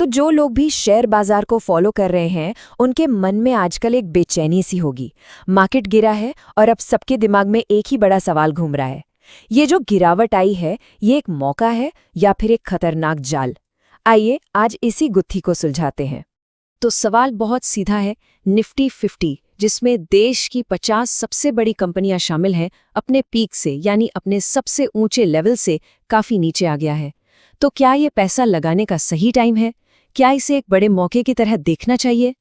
तो जो लोग भी शेयर बाजार को फॉलो कर रहे हैं उनके मन में आजकल एक बेचैनी सी होगी। मार्केट गिरा है और अब सबके दिमाग में एक ही बड़ा सवाल घूम रहा है, ये जो गिरावट आई है ये एक मौका है या फिर एक खतरनाक जाल। आइए आज इसी गुत्थी को सुलझाते हैं। तो सवाल बहुत सीधा है। निफ्टी 50 जिसमें देश की 50 सबसे बड़ी कंपनियां शामिल हैं, अपने पीक से यानी अपने सबसे ऊंचे लेवल से काफी नीचे आ गया है। तो क्या ये पैसा लगाने का सही टाइम है? क्या इसे एक बड़े मौके की तरह देखना चाहिए?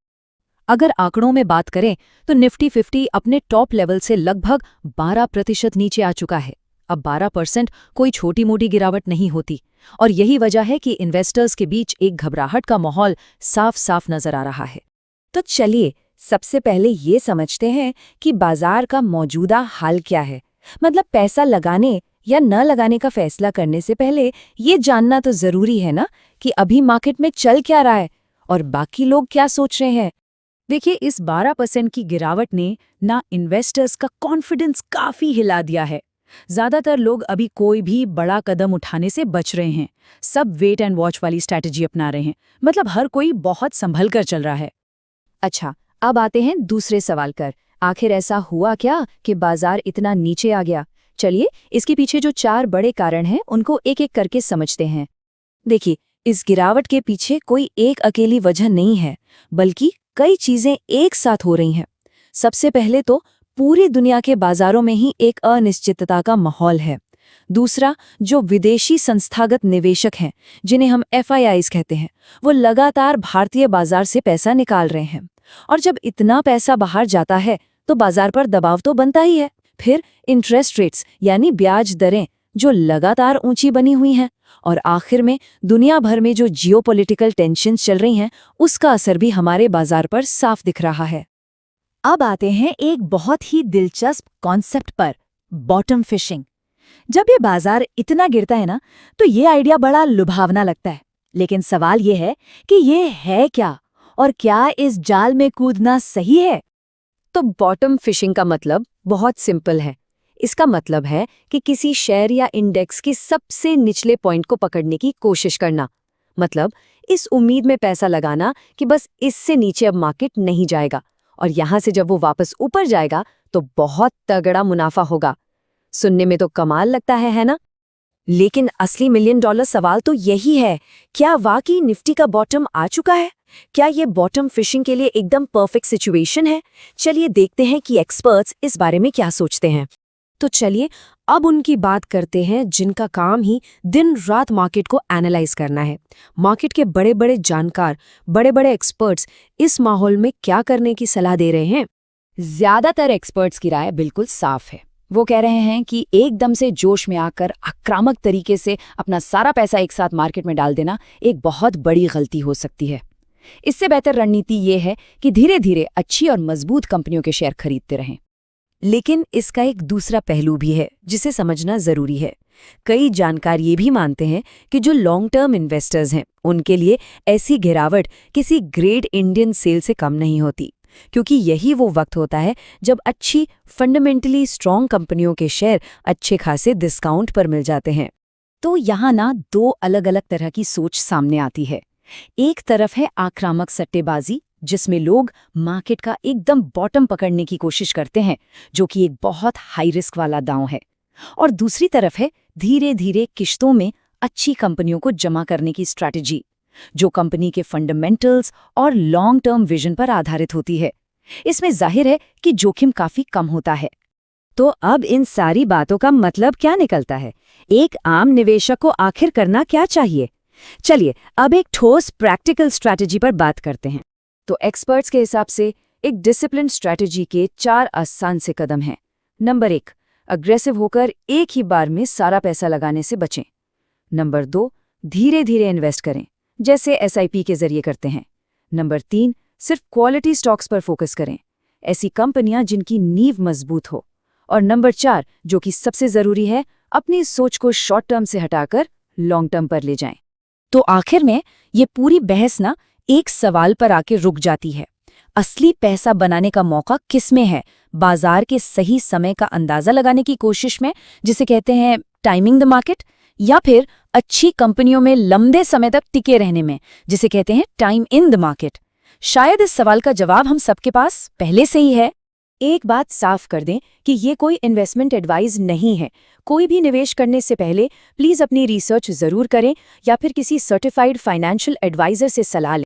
अगर आंकड़ों में बात करें तो निफ्टी 50 अपने टॉप लेवल से लगभग 12% नीचे आ चुका है। अब 12% कोई छोटी मोटी गिरावट नहीं होती, और यही वजह है कि इन्वेस्टर्स के बीच एक घबराहट का माहौल साफ साफ नजर आ रहा है। तो चलिए सबसे पहले ये समझते हैं कि बाजार का मौजूदा हाल क्या है। मतलब पैसा लगाने या न लगाने का फैसला करने से पहले ये जानना तो जरूरी है ना कि अभी मार्केट में चल क्या रहा है और बाकी लोग क्या सोच रहे हैं। देखिए, इस 12% की गिरावट ने ना इन्वेस्टर्स का कॉन्फिडेंस काफी हिला दिया है। ज्यादातर लोग अभी कोई भी बड़ा कदम उठाने से बच रहे हैं। सब वेट एंड वॉच वाली स्ट्रैटेजी अपना रहे हैं। मतलब हर कोई बहुत संभल कर चल रहा है। अच्छा, अब आते हैं दूसरे सवाल पर। आखिर ऐसा हुआ क्या कि बाजार इतना नीचे आ गया? चलिए इसके पीछे जो 4 बड़े कारण हैं उनको एक एक करके समझते हैं। देखिए, इस गिरावट के पीछे कोई एक अकेली वजह नहीं है, बल्कि कई चीजें एक साथ हो रही हैं। सबसे पहले तो पूरी दुनिया के बाजारों में ही एक अनिश्चितता का माहौल है। दूसरा, जो विदेशी संस्थागत निवेशक हैं, जिन्हें हम FIIs कहते हैं, वो लगातार भारतीय बाजार से पैसा निकाल रहे हैं। और जब इतना पैसा बाहर जाता है तो बाजार पर दबाव तो बनता ही है। फिर इंटरेस्ट रेट्स यानी ब्याज दरें जो लगातार ऊंची बनी हुई हैं, और आखिर में दुनिया भर में जो जियोपॉलिटिकल टेंशन्स चल रही हैं, उसका असर भी हमारे बाजार पर साफ दिख रहा है। अब आते हैं एक बहुत ही दिलचस्प कॉन्सेप्ट पर, बॉटम फिशिंग। जब ये बाजार इतना गिरता है ना, तो ये आइडिया बड़ा लुभावना लगता है। लेकिन सवाल ये है कि ये है क्या, और क्या इस जाल में कूदना सही है? तो बॉटम फिशिंग का मतलब बहुत सिंपल है। इसका मतलब है कि किसी शेयर या इंडेक्स के सबसे निचले पॉइंट को पकड़ने की कोशिश करना। मतलब इस उम्मीद में पैसा लगाना कि बस इससे नीचे अब मार्केट नहीं जाएगा, और यहां से जब वो वापस ऊपर जाएगा तो बहुत तगड़ा मुनाफा होगा। सुनने में तो कमाल लगता है ना? लेकिन असली $1 मिलियन सवाल तो यही है, क्या वाकई निफ्टी का बॉटम आ चुका है? क्या ये बॉटम फिशिंग के लिए एकदम परफेक्ट सिचुएशन है? चलिए देखते हैं कि एक्सपर्ट्स इस बारे में क्या सोचते हैं। तो चलिए अब उनकी बात करते हैं जिनका काम ही दिन रात मार्केट को एनालाइज करना है। मार्केट के बड़े बड़े जानकार, बड़े बड़े एक्सपर्ट्स इस माहौल में क्या करने की सलाह दे रहे हैं? ज्यादातर एक्सपर्ट्स की राय बिल्कुल साफ है। वो कह रहे हैं कि एकदम से जोश में आकर आक्रामक तरीके से अपना सारा पैसा एक साथ मार्केट में डाल देना एक बहुत बड़ी गलती हो सकती है। इससे बेहतर रणनीति ये है कि धीरे धीरे अच्छी और मजबूत कंपनियों के शेयर खरीदते रहें। लेकिन इसका एक दूसरा पहलू भी है जिसे समझना जरूरी है। कई जानकार ये भी मानते हैं कि जो लॉन्ग टर्म इन्वेस्टर्स हैं उनके लिए ऐसी गिरावट किसी ग्रेट इंडियन सेल से कम नहीं होती, क्योंकि यही वो वक्त होता है जब अच्छी फंडामेंटली स्ट्रॉन्ग कंपनियों के शेयर अच्छे खासे डिस्काउंट पर मिल जाते हैं। तो यहाँ ना 2 अलग अलग तरह की सोच सामने आती है। एक तरफ है आक्रामक सट्टेबाजी, जिसमें लोग मार्केट का एकदम बॉटम पकड़ने की कोशिश करते हैं, जो कि एक बहुत हाई रिस्क वाला दांव है। और दूसरी तरफ है धीरे धीरे किश्तों में अच्छी कंपनियों को जमा करने की स्ट्रैटेजी, जो कंपनी के फंडामेंटल्स और लॉन्ग टर्म विजन पर आधारित होती है। इसमें जाहिर है कि जोखिम काफी कम होता है। तो अब इन सारी बातों का मतलब क्या निकलता है? एक आम निवेशक को आखिर करना क्या चाहिए? चलिए अब एक ठोस प्रैक्टिकल स्ट्रैटेजी पर बात करते हैं। तो एक्सपर्ट्स के हिसाब से एक डिसिप्लिन स्ट्रैटेजी के 4 आसान से कदम हैं। नंबर 1, अग्रेसिव होकर एक ही बार में सारा पैसा लगाने से बचें। नंबर 2, धीरे धीरे इन्वेस्ट करें, जैसे SIP के जरिए करते हैं। नंबर 3, सिर्फ क्वालिटी स्टॉक्स पर फोकस करें, ऐसी कंपनियां जिनकी नींव मजबूत हो। और नंबर 4, जो कि सबसे जरूरी है, अपनी सोच को शॉर्ट टर्म से हटाकर लॉन्ग टर्म पर ले जाएं। तो आखिर में ये पूरी बहस ना एक सवाल पर आके रुक जाती है। असली पैसा बनाने का मौका किस में है? बाजार के सही समय का अंदाजा लगाने की कोशिश में, जिसे कहते हैं टाइमिंग द मार्केट, या फिर अच्छी कंपनियों में लंबे समय तक टिके रहने में, जिसे कहते हैं टाइम इन द मार्केट? शायद इस सवाल का जवाब हम सबके पास पहले से ही है। एक बात साफ कर दें कि ये कोई इन्वेस्टमेंट एडवाइस नहीं है। कोई भी निवेश करने से पहले प्लीज़ अपनी रिसर्च ज़रूर करें या फिर किसी सर्टिफाइड फाइनेंशियल एडवाइज़र से सलाह लें।